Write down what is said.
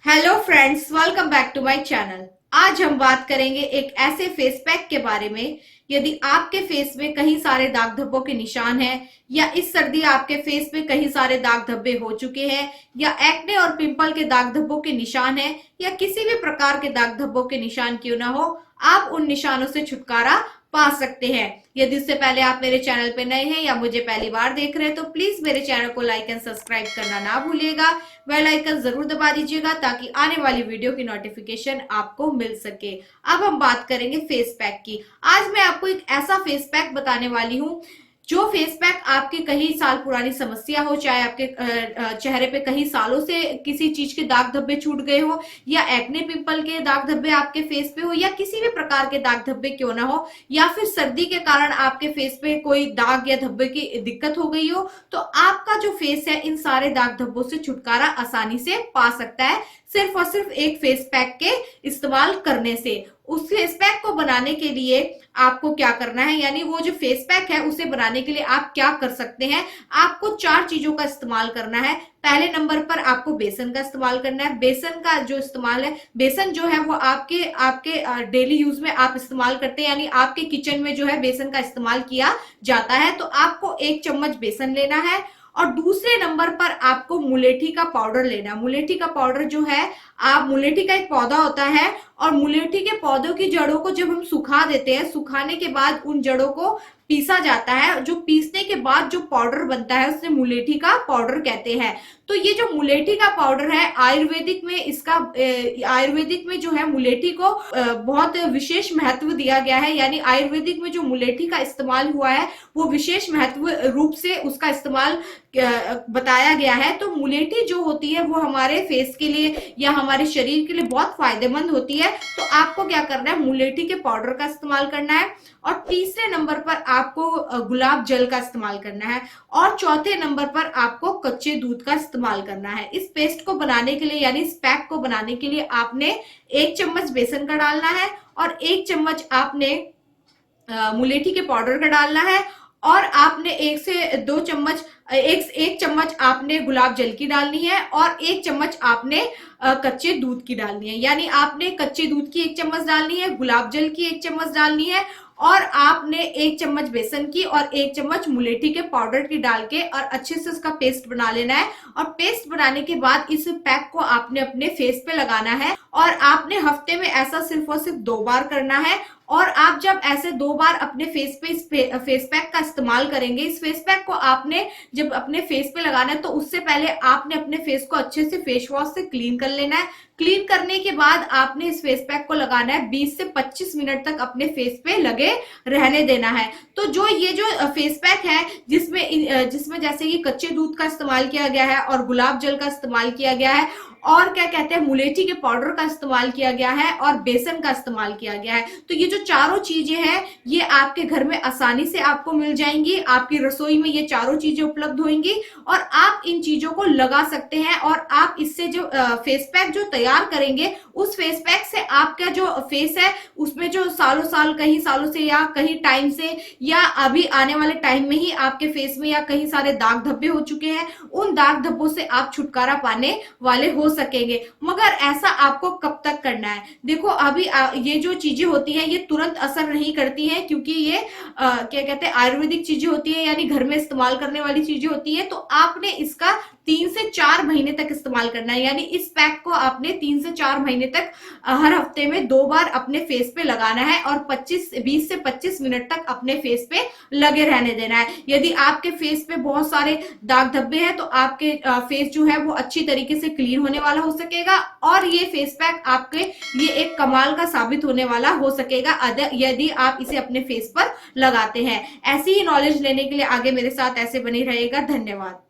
Hello friends, welcome back to my channel. आज हम बात करेंगे एक ऐसे फेस पैक के बारे में। यदि आपके फेस में कहीं सारे दाग धब्बों के निशान हैं या इस सर्दी आपके फेस में कहीं सारे दाग धब्बे हो चुके हैं या एक्ने और पिंपल के दाग धब्बों के निशान हैं या किसी भी प्रकार के दाग धब्बों के निशान क्यों ना हो, आप उन निशानों से छुटकारा पा सकते हैं। यदि उससे पहले आप मेरे चैनल पे नए हैं या मुझे पहली बार देख रहे हैं तो प्लीज मेरे चैनल को लाइक एंड सब्सक्राइब करना ना भूलिएगा। बेल आइकन जरूर दबा दीजिएगा ताकि आने वाली वीडियो की नोटिफिकेशन आपको मिल सके। अब हम बात करेंगे फेस पैक की। आज मैं आपको एक ऐसा फेस पैक बताने वाली हूँ जो फेस पैक आपकी कई साल पुरानी समस्या हो, चाहे आपके चेहरे पे कई सालों से किसी चीज के दाग धब्बे छूट गए हो या एक्ने पिंपल के दाग धब्बे आपके फेस पे हो या किसी भी प्रकार के दाग धब्बे क्यों ना हो या फिर सर्दी के कारण आपके फेस पे कोई दाग या धब्बे की दिक्कत हो गई हो, तो आपका जो फेस है इन सारे दाग धब्बों से छुटकारा आसानी से पा सकता है सिर्फ और सिर्फ एक फेस पैक के इस्तेमाल करने से। उस फेस पैक को बनाने के लिए आपको क्या करना है, यानी वो जो फेस पैक है उसे बनाने के लिए आप क्या कर सकते हैं। आपको 4 चीजों का इस्तेमाल करना है। पहले नंबर पर आपको बेसन का इस्तेमाल करना है। बेसन का जो इस्तेमाल है, बेसन जो है वो आपके आपके डेली यूज में आप इस्तेमाल करते हैं, यानी आपके किचन में जो है बेसन का इस्तेमाल किया जाता है। तो आपको 1 चम्मच बेसन लेना है और दूसरे नंबर पर आपको मुलेठी का पाउडर लेना है। मुलेठी का पाउडर जो है, आप मुलेठी का एक पौधा होता है और मुलेठी के पौधों की जड़ों को जब हम सुखा देते हैं, सुखाने के बाद उन जड़ों को पीसा जाता है। जो पीसने के बाद जो पाउडर बनता है उसे मुलेठी का पाउडर कहते हैं। तो ये जो मुलेठी का पाउडर है, आयुर्वेदिक में इसका आयुर्वेदिक में जो है मुलेठी को बहुत विशेष महत्व दिया गया है, यानी आयुर्वेदिक में जो मुलेठी का इस्तेमाल हुआ है वो विशेष महत्व रूप से उसका इस्तेमाल बताया गया है। तो मुलेठी जो होती है वो हमारे फेस के लिए या हमारे शरीर के लिए बहुत फायदेमंद होती है। तो आपको क्या करना है, मुलेठी के पाउडर का इस्तेमाल करना है और तीसरे नंबर पर आपको गुलाब जल का इस्तेमाल करना है और चौथे नंबर पर आपको कच्चे दूध का इस्तेमाल करना है। इस पेस्ट को बनाने के लिए, यानी इस पैक को बनाने के लिए आपने 1 चम्मच बेसन का डालना है और 1 चम्मच आपने मुलेठी के पाउडर का डालना है और आपने 1 से 2 चम्मच एक चम्मच आपने गुलाब जल की डालनी है और 1 चम्मच आपने कच्चे दूध की डालनी है। यानी आपने कच्चे दूध की 1 चम्मच डालनी है, गुलाब जल की 1 चम्मच डालनी है और आपने 1 चम्मच बेसन की और 1 चम्मच मुलेठी के पाउडर की डाल के और अच्छे से उसका पेस्ट बना लेना है। और पेस्ट बनाने के बाद इस पैक को आपने अपने फेस पे लगाना है और आपने हफ्ते में ऐसा सिर्फ और सिर्फ 2 बार करना है। और आप जब ऐसे 2 बार अपने फेस पे इस फेस पैक का इस्तेमाल करेंगे, इस फेस पैक को आपने जब अपने फेस पे लगाना है तो उससे पहले आपने अपने फेस को अच्छे से फेस वॉश से क्लीन कर लेना है। क्लीन करने के बाद आपने इस फेस पैक को लगाना है, 20 से 25 मिनट तक अपने फेस पे लगे रहने देना है। तो ये जो फेस पैक है जिसमें जैसे कि कच्चे दूध का इस्तेमाल किया गया है और गुलाब जल का इस्तेमाल किया गया है और क्या कहते हैं मुलेठी के पाउडर का इस्तेमाल किया गया है और बेसन का इस्तेमाल किया गया है, तो ये जो चारों चीजें हैं ये आपके घर में आसानी से आपको मिल जाएंगी। आपकी रसोई में ये चारों चीजें उपलब्ध होंगी और आप इन चीजों को लगा सकते हैं और आप इससे जो फेस पैक जो तैयार करेंगे उस फेस पैक से आपका जो फेस है उसमें जो कई सालों से या कहीं टाइम से या अभी आने वाले टाइम में ही आपके फेस में या कहीं सारे दाग धब्बे हो चुके हैं, उन दाग धब्बों से आप छुटकारा पाने वाले हो सकेंगे। मगर ऐसा आपको कब तक करना है? देखो अभी ये जो चीजें होती हैं ये तुरंत असर नहीं करती हैं, क्योंकि ये क्या कहते हैं आयुर्वेदिक चीजें होती है, यानी घर में इस्तेमाल करने वाली चीजें होती है। तो आपने इसका 3 से 4 महीने तक इस्तेमाल करना है, यानी इस पैक को आपने 3 से 4 महीने तक हर हफ्ते में 2 बार अपने फेस पे लगाना है और 20 से 25 मिनट तक अपने फेस पे लगे रहने देना है। यदि आपके फेस पे बहुत सारे दाग धब्बे हैं तो आपके फेस जो है वो अच्छी तरीके से क्लीन होने वाला हो सकेगा और ये फेस पैक आपके लिए एक कमाल का साबित होने वाला हो सकेगा यदि आप इसे अपने फेस पर लगाते हैं। ऐसी ही नॉलेज लेने के लिए आगे मेरे साथ ऐसे बने रहिएगा। धन्यवाद।